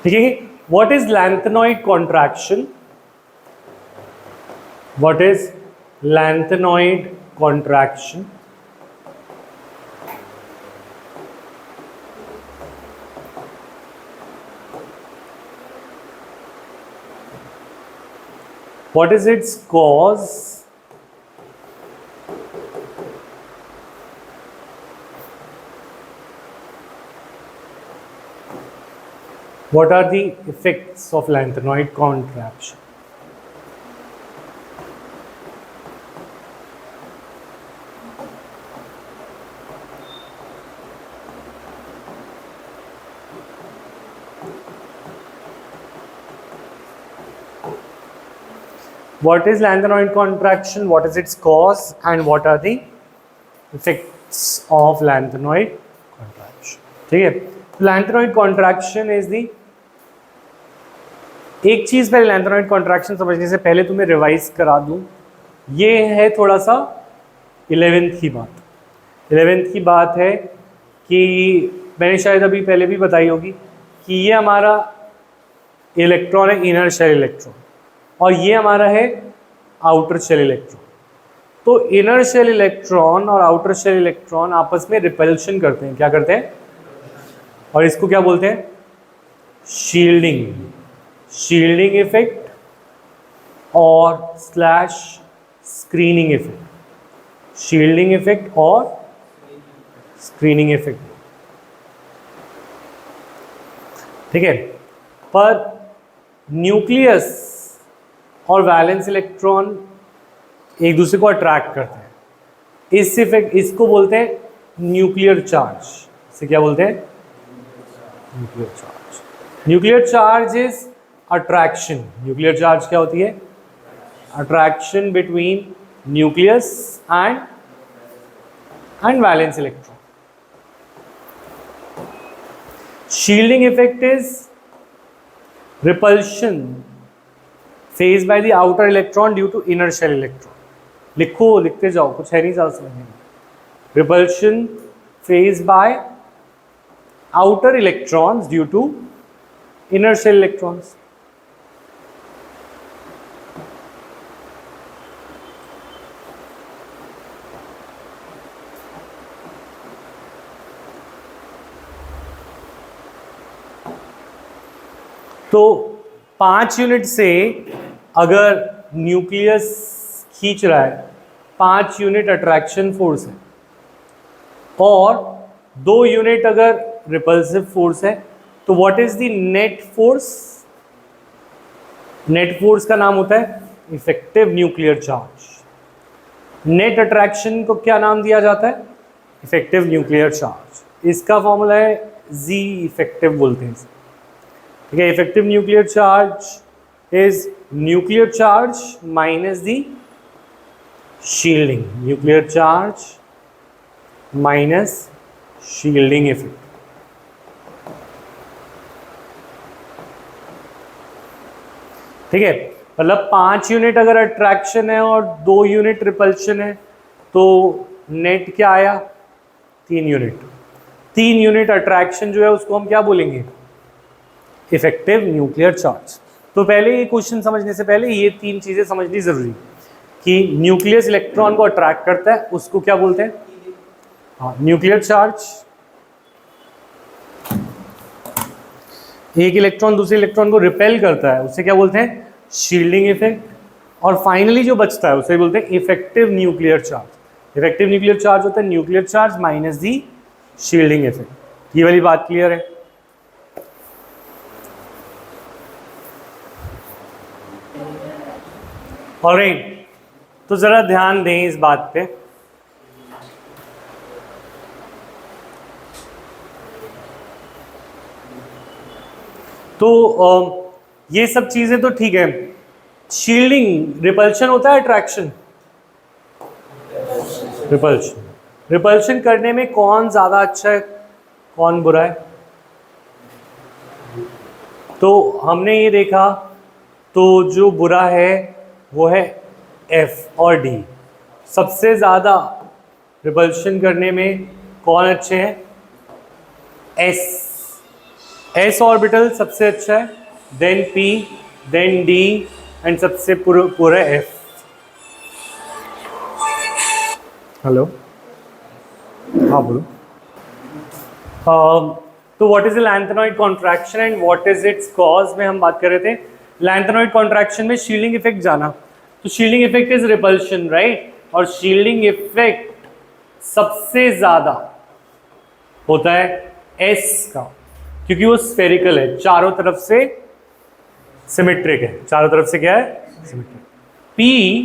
ठीक है, what is lanthanoid contraction? What is lanthanoid contraction? What is its cause? What are the effects of lantanoid contraction? What is lantanoid contraction? What is its cause? And what are the effects of lantanoid contraction? ठीक है, lantanoid contraction is the, एक चीज पहले lantanoid contraction समझने से पहले तुम्हें revise करा दूं, ये है थोड़ा सा 11th की बात। 11th की बात है कि मैंने शायद अभी पहले भी बताई होगी कि ये हमारा इलेक्ट्रॉन है, इनर शेल इलेक्ट्रॉन, और ये हमारा है आउटर शेल इलेक्ट्रॉन। तो इनर शेल इलेक्ट्रॉन और आउटर शेल इलेक्ट्रॉन आपस में रिपल्शन करते हैं। क्या करते हैं? और इसको क्या बोलते हैं? शील्डिंग। शील्डिंग इफेक्ट और slash screening effect. Shielding effect और स्क्रीनिंग इफेक्ट। ठीक है, पर न्यूक्लियस और वैलेंस इलेक्ट्रॉन एक दूसरे को अट्रैक्ट करते हैं। इस इफेक्ट, इसको बोलते हैं न्यूक्लियर चार्ज। इसे क्या बोलते हैं? Nuclear charge. Nuclear charge is attraction. Nuclear charge क्या होती है? Attraction between nucleus and valence electron. Shielding effect is repulsion faced by the outer electron due to inner shell electron। लिखो, लिखते जाओ, कुछ है नहीं ज़्यादा समझने में। repulsion faced by outer electrons due to inner shell electrons। तो 5 यूनिट से अगर न्यूक्लियस खींच रहा है, 5 यूनिट अट्रैक्शन फोर्स है, और 2 यूनिट अगर रिपल्सिव फोर्स है, तो what is the net force? Net force का नाम होता है effective nuclear charge. Net attraction को क्या नाम दिया जाता है? Effective nuclear charge. इसका फॉर्मूला है जी इफेक्टिव बोलते हैं इसे। ठीक है, effective nuclear charge is nuclear charge minus the shielding. Nuclear charge minus shielding effect. ठीक है, मतलब 5 यूनिट अगर अट्रैक्शन है और 2 यूनिट रिपल्शन है, तो नेट क्या आया? 3 यूनिट। 3 यूनिट अट्रैक्शन जो है उसको हम क्या बोलेंगे? Effective nuclear charge. तो पहले ये क्वेश्चन समझने से पहले ये 3 चीजें समझनी जरूरी कि न्यूक्लियस इलेक्ट्रॉन को अट्रैक्ट करता है, उसको क्या बोलते हैं? हाँ, न्यूक्लियर चार्ज। एक इलेक्ट्रॉन दूसरे इलेक्ट्रॉन को रिपेल करता है, उसे क्या बोलते हैं? Shielding effect. और फाइनली जो बचता है उसे बोलते हैं effective nuclear charge. Effective nuclear charge होता है न्यूक्लियर चार्ज माइनस दी शील्डिंग इफेक्ट। ये वाली बात क्लियर है? ऑलराइट, तो जरा ध्यान दें इस बात पे। तो ये सब चीजें तो ठीक है। शील्डिंग, रिपल्शन होता है अट्रैक्शन? रिपल्शन। रिपल्शन करने में कौन ज्यादा अच्छा है, कौन बुरा है? तो हमने ये देखा, तो जो बुरा है वो है F और D। सबसे ज़्यादा रिपल्शन करने में कौन अच्छे हैं? एस ऑर्बिटल सबसे अच्छा है, then P, then D, and सबसे पूरा एफ। हेलो, हाँ बोलो। तो what is the lanthanoid contraction and what is its cause में हम बात कर रहे थे। लैंथेनॉइड कॉन्ट्रैक्शन में शील्डिंग इफेक्ट जाना, तो shielding effect is repulsion, right, और शील्डिंग इफेक्ट सबसे ज्यादा होता है एस का, क्योंकि वो स्फेरिकल है, चारों तरफ से सिमेट्रिक है, चारों तरफ से क्या है, सिमेट्रिक। पी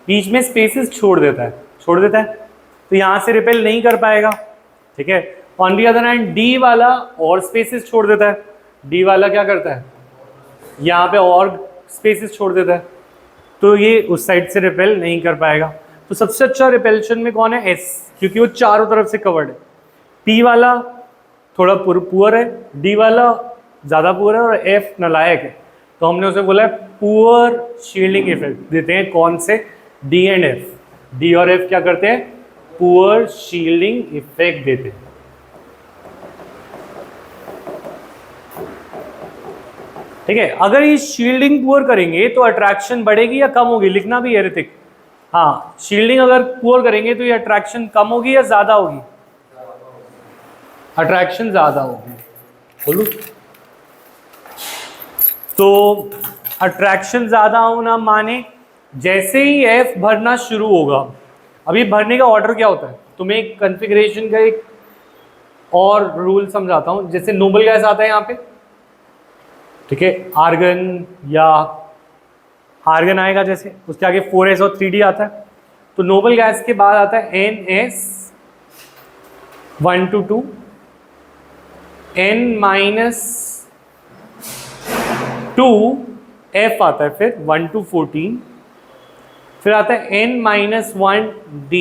बीच में स्पेसेस छोड़ देता है, तो यहां से रिपेल नहीं कर पाएगा, ठीक है। On the other hand D वाला और स्पेसेस छोड़ देता है, डी वाला क्या करता है, यहाँ पे और स्पेसेस छोड़ देता है, तो ये उस साइड से रिपेल नहीं कर पाएगा। तो सबसे अच्छा रिपेल्शन में कौन है, एस, क्योंकि वो चारों तरफ से कवर्ड है। पी वाला थोड़ा पुअर है, डी वाला ज़्यादा पुअर है, और एफ नालायक है, तो हमने उसे बोला है पुअर शील्डिंग इफेक्ट देते हैं। कौन से, डी एंड एफ, डी और एफ क्या करते हैं, पुअर शील्डिंग इफेक्ट देते हैं। ठीक है, अगर ये शील्डिंग पुअर करेंगे तो अट्रैक्शन बढ़ेगी या कम होगी, लिखना भी है ऋतिक। हाँ, शील्डिंग अगर पुअर करेंगे तो ये अट्रैक्शन कम होगी या ज्यादा होगी, अट्रैक्शन ज्यादा होगी, बोलू। तो अट्रैक्शन ज्यादा होना माने जैसे ही एफ भरना शुरू होगा, अभी भरने का ऑर्डर क्या होता है, तुम्हें एक कॉन्फ़िगरेशन का एक और रूल समझाता हूं। जैसे नोबल गैस आता है यहाँ पे, ठीक है, आर्गन या आर्गन आएगा, जैसे उसके आगे 4s और 3d आता है, तो नोबल गैस के बाद आता है NS1 to 2, N-2 F आता है, फिर 1 to 14, फिर आता है N-1D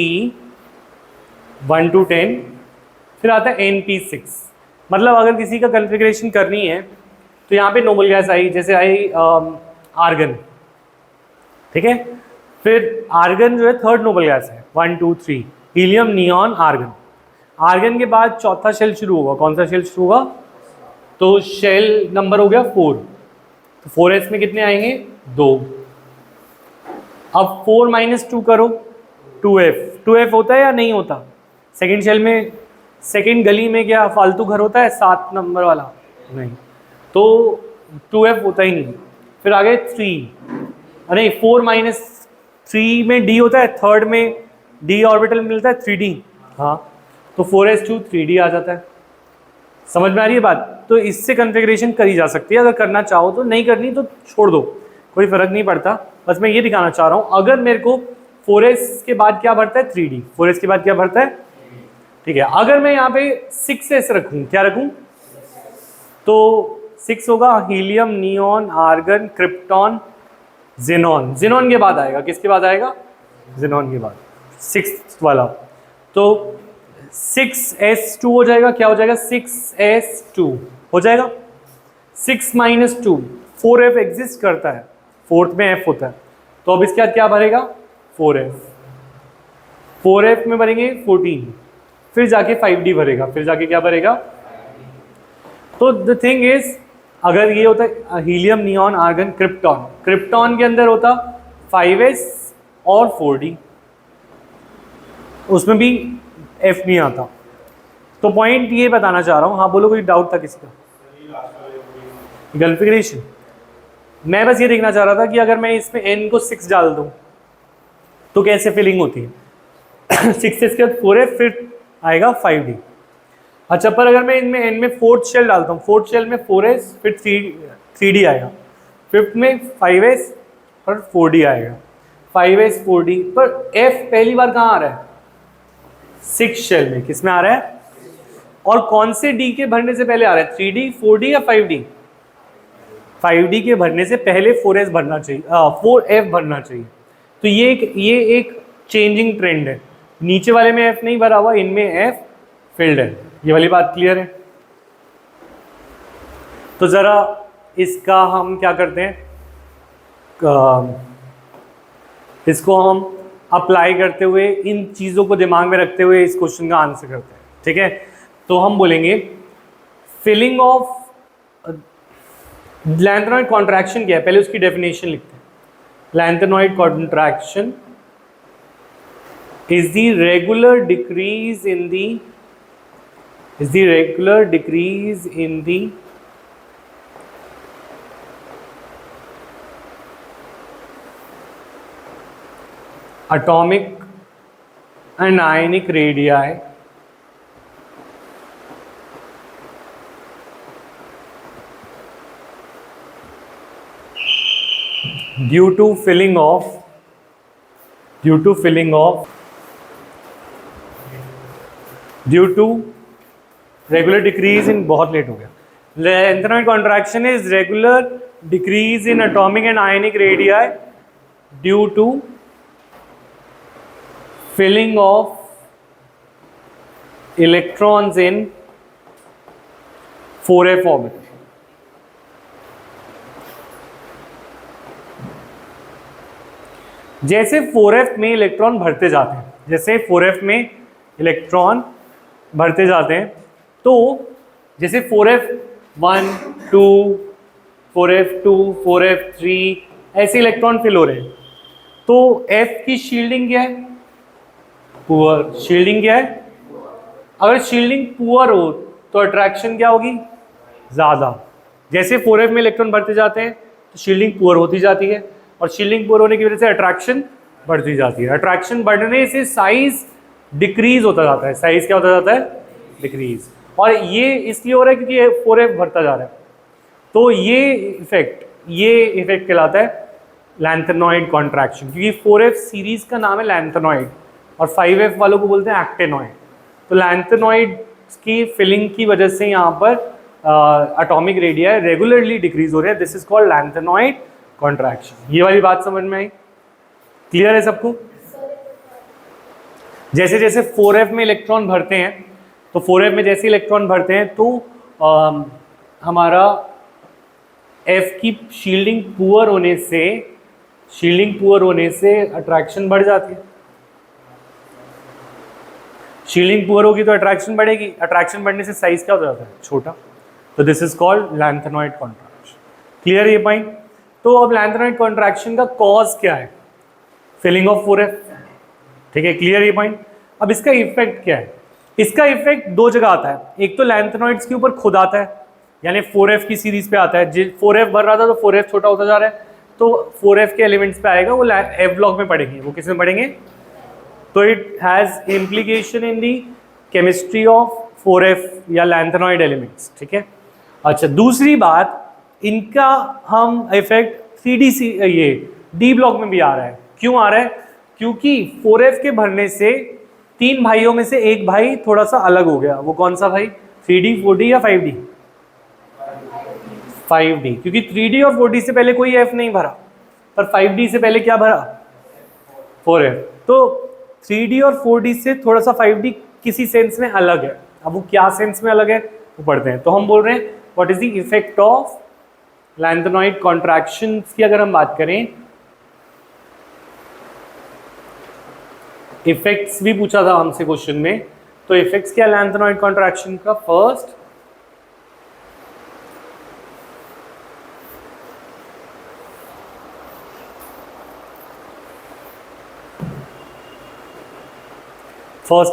1 to 10, फिर आता है NP6। मतलब अगर किसी का कॉन्फ़िगरेशन करनी है तो यहाँ पे नोबल गैस आई, जैसे आई आर्गन, ठीक है, फिर आर्गन जो है थर्ड नोबल गैस है, 1 2 3, हीलियम, नियॉन, आर्गन। आर्गन के बाद चौथा शेल शुरू होगा, कौन सा शेल शुरू होगा, तो शेल नंबर हो गया 4, तो 4s में कितने आएंगे, 2। अब 4 - 2 करो, 2f होता है या नहीं होता, सेकेंड शेल में, सेकेंड गली में क्या फालतू घर होता है 7 नंबर वाला, नहीं, तो 2f होता ही नहीं। फिर आगे 3, अरे 4 - 3 में d होता है, थर्ड में d ऑर्बिटल मिलता है 3d, हाँ, तो 4s2 3d आ जाता है। समझ में आ रही है बात। तो इससे कॉन्फ़िगरेशन करी जा सकती है, अगर करना चाहो तो, नहीं करनी तो छोड़ दो, कोई फर्क नहीं पड़ता। बस मैं ये दिखाना चाह रहा हूँ, अगर मेरे को 4s के बाद क्या भरता है, 3d, 4s के बाद क्या भरता है, ठीक है। अगर मैं यहाँ पे 6s रखूँ, क्या रखूँ, तो 6 होगा helium, neon, argon, krypton, xenon. Xenon के बाद आएगा, किसके बाद आएगा, जेनॉन के बाद 6th वाला, तो 6s2 हो जाएगा, क्या हो जाएगा, 6s2 हो जाएगा। 6 - 2, 4f एग्जिस्ट करता है, फोर्थ में f होता है, तो अब इसके बाद क्या भरेगा, 4f में भरेंगे 14, फिर जाके 5d भरेगा, फिर जाके क्या भरेगा। तो द थिंग इज, अगर ये होता है helium, neon, argon, krypton, krypton के अंदर होता 5s और 4d, उसमें भी f नहीं आता। तो पॉइंट ये बताना चाह रहा हूँ, हाँ बोलो, कोई डाउट था किसी का, कॉन्फ़िगरेशन। मैं बस ये देखना चाह रहा था कि अगर मैं इसमें n को 6 डाल दूँ तो कैसे फिलिंग होती है। 6s के बाद 4f, फिर आएगा 5d। अच्छा, पर अगर मैं इनमें n में 4th शेल डालता हूँ, 4th शेल में 4s, फिर 3d आएगा, 5th में 5s और 4d आएगा, 5s 4d, पर f पहली बार कहाँ आ रहा है, 6th शेल में, किस में आ रहा है, और कौन से d के भरने से पहले आ रहा है, 3d, 4d या 5d, 5d के भरने से पहले 4s भरना चाहिए, 4f भरना चाहिए। तो ये एक चेंजिंग ट्रेंड है, नीचे वाले में f नहीं भरा हुआ, इनमें f फिल्ड है। ये वाली बात क्लियर है। तो जरा इसका हम क्या करते हैं, इसको हम अप्लाई करते हुए, इन चीज़ों को दिमाग में रखते हुए इस क्वेश्चन का आंसर करते हैं, ठीक है। तो हम बोलेंगे फिलिंग ऑफ लैंथेनॉइड कॉन्ट्रैक्शन क्या है, पहले उसकी डेफिनेशन लिखते हैं। Lanthanoid contraction is the regular decrease in the atomic and ionic radii due to filling of due to regular decrease in, बहुत लेट हो गया। Lengthened contraction is regular decrease in atomic and ionic radii due to filling of electrons in 4f orbital। जैसे 4f में electron भरते जाते हैं, जैसे 4f में इलेक्ट्रॉन भरते जाते हैं, तो जैसे 4f1 2 4f2 4f3 ऐसे इलेक्ट्रॉन फिल हो रहे हैं, तो f की शील्डिंग क्या है, पुअर। शील्डिंग क्या है, अगर शील्डिंग पुअर हो तो अट्रैक्शन क्या होगी, ज़्यादा। जैसे 4f में इलेक्ट्रॉन भरते जाते हैं तो शील्डिंग पुअर होती जाती है, और शील्डिंग पुअर होने की वजह से अट्रैक्शन बढ़ती जाती है। अट्रैक्शन बढ़ने से साइज डिक्रीज होता जाता है। साइज क्या होता जाता है, डिक्रीज। और ये इसलिए हो रहा है क्योंकि ये 4f भरता जा रहा है, तो ये इफेक्ट कहलाता है लैंथेनॉइड कॉन्ट्रैक्शन, क्योंकि 4f सीरीज का नाम है लैंथेनॉइड और 5f वालों को बोलते हैं एक्टेनॉइड। तो लैंथेनॉइड की फिलिंग की वजह से यहाँ पर एटॉमिक रेडिया रेगुलरली डिक्रीज हो रहे हैं। This is called lanthanoid contraction. ये वाली बात समझ में आई, क्लियर है सबको? जैसे जैसे 4f में इलेक्ट्रॉन भरते हैं, तो 4f में जैसे इलेक्ट्रॉन भरते हैं तो हमारा f की शील्डिंग पुअर होने से अट्रैक्शन बढ़ जाती है। शील्डिंग पुअर होगी तो अट्रैक्शन बढ़ेगी, अट्रैक्शन बढ़ने से साइज क्या हो जाता है, छोटा। तो this is called lanthanoid contraction. Clear ये पॉइंट? तो अब लैंथेनॉइड कॉन्ट्रैक्शन का कॉज क्या है, फिलिंग ऑफ 4f। ठीक है, क्लियर ये पॉइंट? अब इसका इफेक्ट क्या है? इसका इफेक्ट दो जगह आता है। एक तो लैंथेनॉइड्स के ऊपर खुद आता है, यानी 4f की सीरीज पे आता है। 4f भर रहा था तो 4f छोटा होता जा रहा है, तो 4f के एलिमेंट्स पे आएगा, वो f ब्लॉक में पढ़ेंगे। वो किस में पढ़ेंगे? तो it has implication in the chemistry of 4f या लैंथेनॉइड एलिमेंट्स। ठीक है, अच्छा दूसरी बात, इनका हम इफेक्ट 3D ये D ब्लॉक में भी आ रहा है। क्यों आ रहा है? क्योंकि 4f के भरने से 3 भाइयों में से एक भाई थोड़ा सा अलग हो गया। वो कौन सा भाई, 3D 4D या 5D? 5D, क्योंकि 3D और 4D से पहले कोई f नहीं भरा, पर 5D से पहले क्या भरा, 4f। तो 3D और 4D से थोड़ा सा 5D किसी सेंस में अलग है। अब वो क्या सेंस में अलग है वो पढ़ते हैं। तो हम बोल रहे हैं what is the effect of lanthanoid contraction की अगर हम बात करें, इफेक्ट्स भी पूछा था हमसे क्वेश्चन में, तो इफेक्ट्स क्या लैंथेनॉइड कॉन्ट्रैक्शन का? First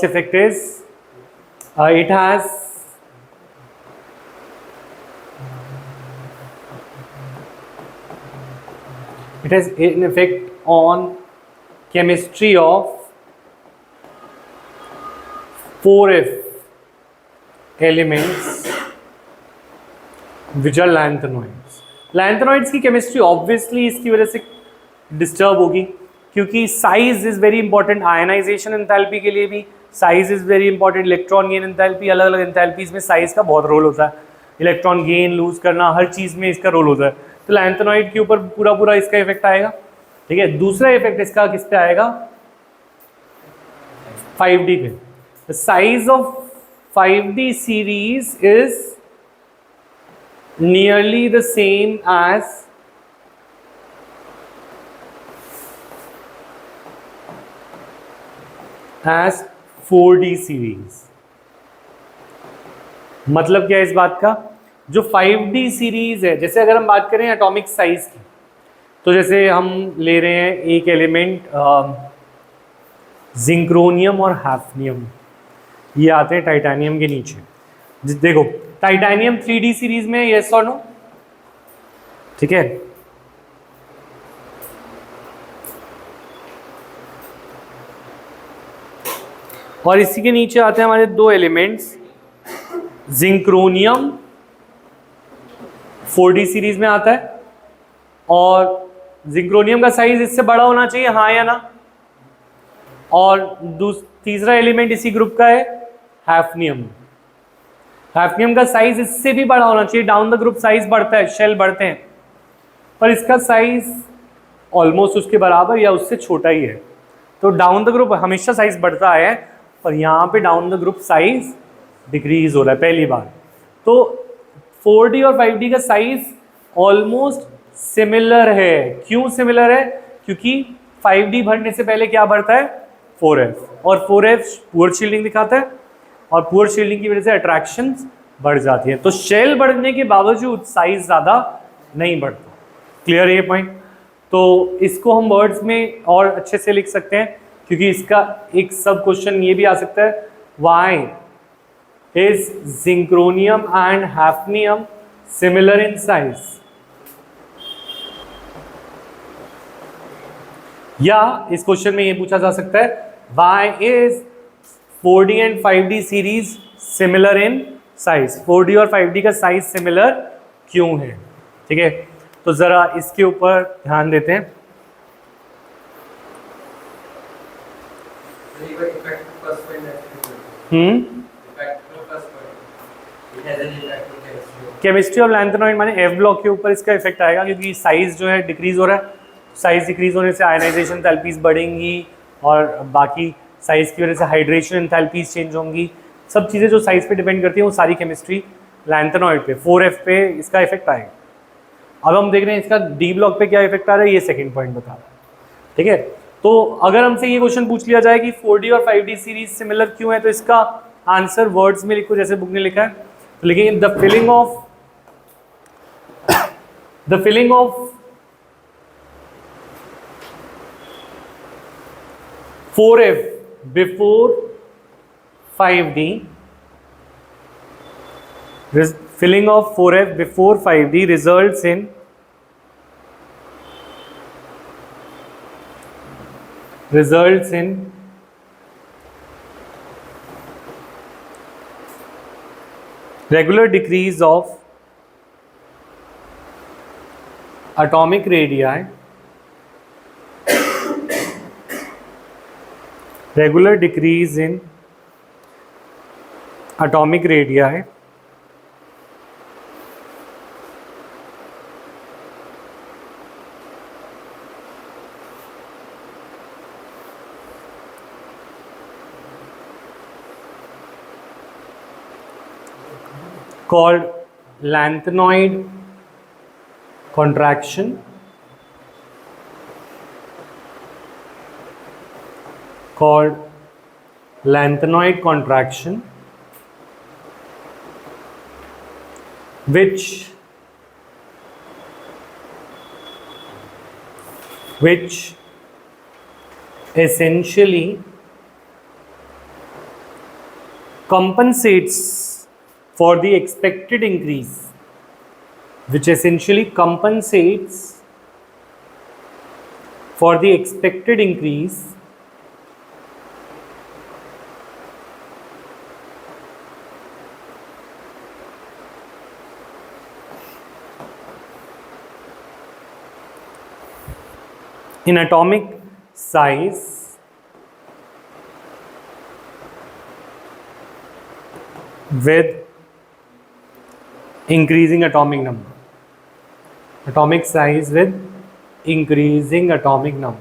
effect is it has an effect on chemistry of 4f elements which are lanthanoids। Lanthanoids की केमिस्ट्री ऑब्वियसली इसकी वजह से डिस्टर्ब होगी, क्योंकि size is very important. Ionization enthalpy के लिए भी size is very important. Electron gain enthalpy, अलग अलग एंथैल्पीज में साइज का बहुत रोल होता है। इलेक्ट्रॉन गेन लूज करना, हर चीज़ में इसका रोल होता है। तो लैंथेनॉइड के ऊपर पूरा इसका इफेक्ट आएगा। ठीक है, दूसरा इफेक्ट इसका किस पे आएगा, 5D पे। The size of 5D series is nearly the same as 4D series. मतलब क्या है इस बात का, जो 5D सीरीज है, जैसे अगर हम बात करें एटॉमिक साइज की, तो जैसे हम ले रहे हैं एक एलिमेंट जिंक्रोनियम और हैफनियम, ये आते हैं टाइटेनियम के नीचे। देखो टाइटेनियम 3D सीरीज में, यस और नो, ठीक है। और इसी के नीचे आते हैं हमारे दो एलिमेंट्स, जिंक्रोनियम 4D सीरीज में आता है, और जिंक्रोनियम का साइज इससे बड़ा होना चाहिए, हाँ या ना। और तीसरा एलिमेंट इसी ग्रुप का है हैफनियम। हैफनियम का साइज इससे भी बड़ा होना चाहिए, डाउन द ग्रुप साइज बढ़ता है, शेल बढ़ते हैं, पर इसका साइज ऑलमोस्ट उसके बराबर या उससे छोटा ही है। तो डाउन द ग्रुप हमेशा साइज बढ़ता है, पर यहाँ पे down the group size decrease हो रहा है पहली बार। तो 4D और 5D का साइज ऑलमोस्ट सिमिलर है। क्यों सिमिलर है? क्योंकि 5D बढ़ने से पहले क्या बढ़ता है? 4f, और 4f पुअर शील्डिंग दिखाता है, और पुअर शील्डिंग की वजह से अट्रैक्शन बढ़ जाती है। तो शेल बढ़ने के बावजूद साइज ज़्यादा नहीं बढ़ता। क्लियर है ये पॉइंट? तो इसको हम वर्ड्स में और अच्छे से लिख सकते हैं, क्योंकि इसका एक सब क्वेश्चन ये भी आ सकता है, why is zirconium and hafnium similar in size. या इस क्वेश्चन में ये पूछा जा सकता है, why is 4D and 5D series similar in size. 4D और 5D का साइज सिमिलर क्यों है? ठीक है, तो जरा इसके ऊपर ध्यान देते हैं। केमिस्ट्री ऑफ लैंथेनॉइड माने एफ ब्लॉक के ऊपर इसका इफेक्ट आएगा, क्योंकि साइज जो है डिक्रीज हो रहा है। साइज डिक्रीज होने से आयनाइजेशन एंथैल्पीज बढ़ेंगी, और बाकी साइज की वजह से हाइड्रेशन एंथैल्पीज चेंज होंगी। सब चीज़ें जो साइज पे डिपेंड करती हैं वो सारी केमिस्ट्री लैंथेनॉइड पे 4f पे इसका इफेक्ट आएगा। अब हम देख रहे हैं इसका डी ब्लॉक पे क्या इफेक्ट आ रहा है, ये सेकंड पॉइंट बता रहा है। ठीक है, तो अगर हमसे ये क्वेश्चन पूछ लिया जाए कि 4D और 5D सीरीज सिमिलर क्यों है, तो इसका आंसर वर्ड्स में लिखो, जैसे बुक ने लिखा है। तो लिखेंगे the filling of 4f before 5D, filling of 4f before 5D results in regular decrease of atomic radii, regular decrease in atomic radii called lanthanoid contraction, which essentially compensates for the expected increase, which essentially compensates for the expected increase in atomic size with increasing atomic number. Atomic size with increasing atomic number.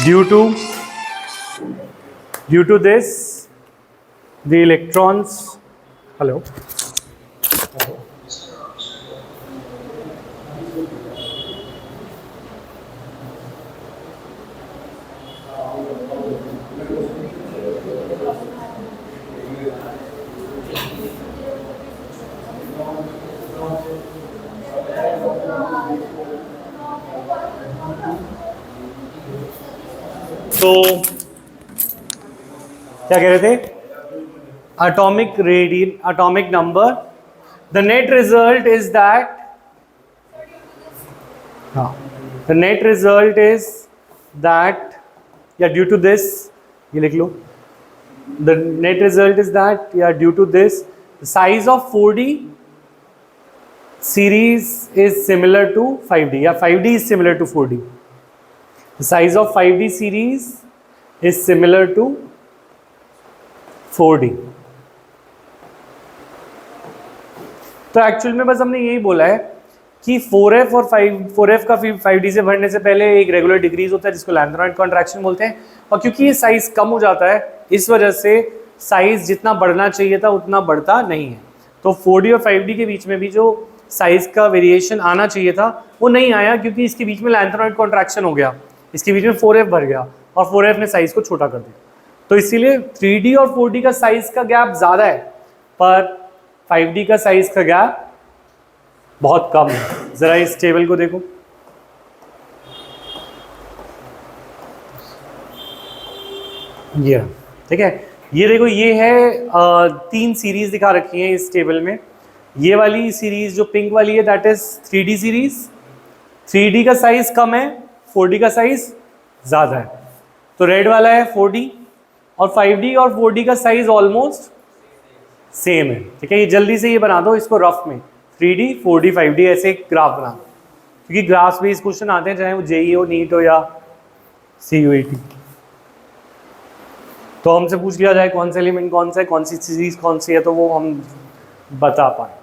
Due to this, the electrons, hello. तो क्या कह रहे थे, atomic number, the net result is that due to this, ये लिख लो, the net result is that due to this the size of 4D series is similar to 5D, 5D is similar to 4D. The size of 5D series is similar to 4D. तो actual में बस हमने यही बोला है कि 4F और 4F का 5D से बढ़ने से पहले एक रेगुलर डिक्रीज होता है जिसको लैंथेनॉइड कॉन्ट्रैक्शन बोलते हैं, और क्योंकि ये साइज कम हो जाता है इस वजह से साइज जितना बढ़ना चाहिए था उतना बढ़ता नहीं है। तो 4D और 5D के बीच में भी जो साइज का वेरिएशन आना चाहिए था वो नहीं आया, क्योंकि इसके बीच में लैंथेनॉइड कॉन्ट्रैक्शन हो गया, इसके बीच में 4F भर गया और 4F ने साइज को छोटा कर दिया। तो इसीलिए 3D और 4D का साइज का गैप ज़्यादा है पर 5D का साइज का गैप बहुत कम है। ज़रा इस टेबल को देखो, ये ठीक है, ये देखो, ये है 3 सीरीज दिखा रखी है इस टेबल में। ये वाली सीरीज जो पिंक वाली है that is 3D series, 3D का साइज कम है, 4D का साइज ज़्यादा है। तो रेड वाला है 4D और 5D और 4D का साइज ऑलमोस्ट सेम है। ठीक है, ये जल्दी से ये बना दो इसको रफ में, 3D 4D 5D ऐसे एक ग्राफ बना दो, क्योंकि ग्राफ बेस्ड क्वेश्चन आते हैं चाहे वो जेई हो, नीट हो या CUET। तो हमसे पूछ लिया जाए कौन सा एलिमेंट कौन सा है, कौन सी सीरीज कौन सी है, तो वो हम बता पाए।